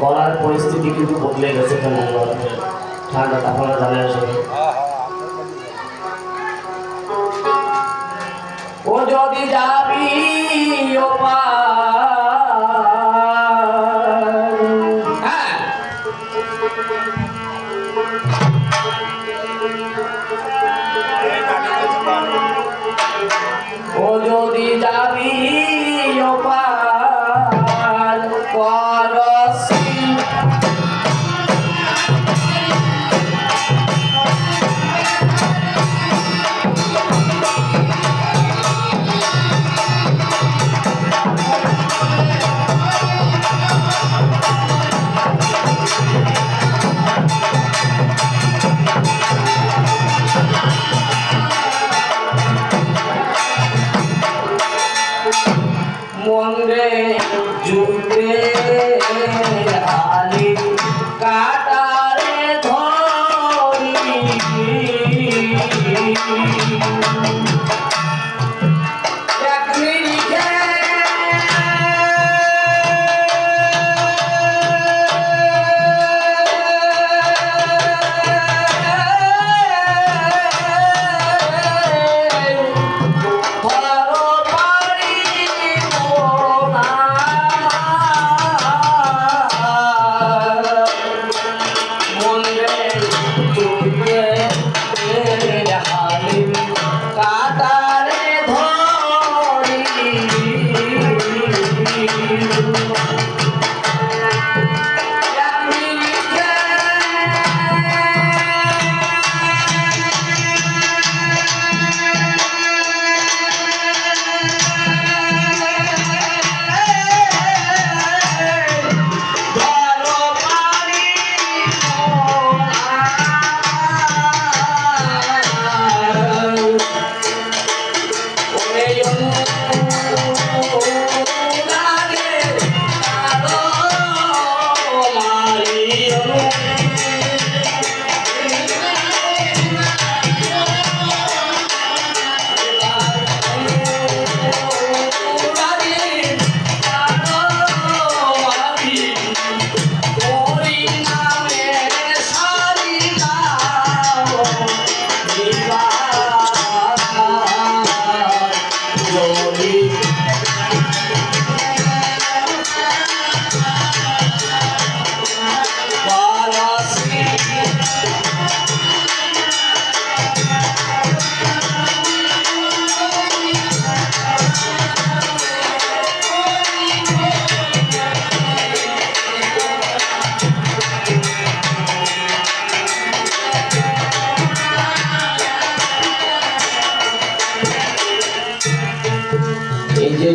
গলার পরিস্থিতি কিন্তু বদলে গেছে, কেমন ঠান্ডাটা আপনারা জানেন আসলে। ও যদি যাবি ও ও যদি যাবি ও পার করসি মন্রে জুতে আলি কাটারে ধরি এক মিনিটে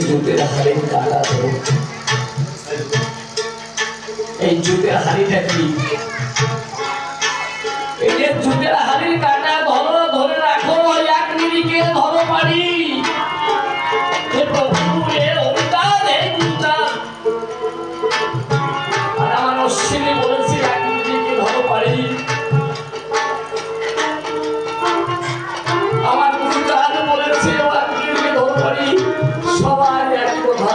জুতের হাড়ির কাটা ধরো, এই জুতের হাড়িটা কি? এই যে জুতের হাড়ির কাটা ধরো, ধরে রাখো, এক মিনিটে ধরো পারি। আমার অশ্বিনী বলেছি এক মিনিটে ধরো পারি। আমার গুরুদান বলেছে এক মিনিটে ধরো পারি। সবাই একই কথা।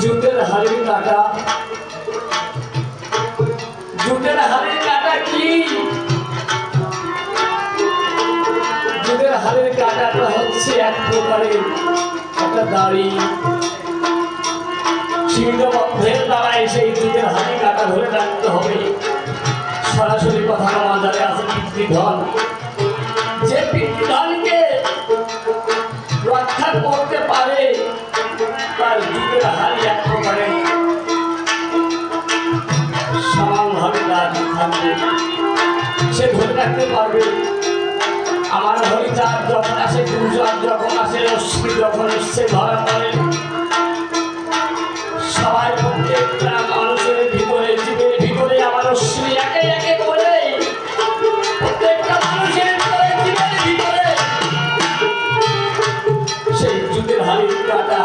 জুতের হাড়ির কাটা, জুতের হাড়ির কাটা কি? জুতের হাড়ির কাটাটা হচ্ছে এক প্রকারের একটা দাড়ি। সীমিতবদ্ধের দ্বারা সেই জুতের হাড়ি কাটা ধরে রাখতে হবে। সরাসরি কথা মাঝারে আছে পিতৃধন, যে পিতৃধনকে রক্ষা করতে পারে তার জুতের হাড়ি এক প্রকারে সমানভাবে থাকবে, সে ধরে রাখতে পারবে। আমার হরিচাঁদ যখন আসে, গুরুচাঁদ যখন আসে, অশ্বিনী যখন এসছে ধরা পড়ে, সবাই প্রত্যেকটা মানুষের ভিতরে, জীবের ভিতরে আমার অশ্বিনী একে একে করে প্রত্যেকটা মানুষের ভিতরে, জীবের ভিতরে সেই জুতের হাড়ির কাটা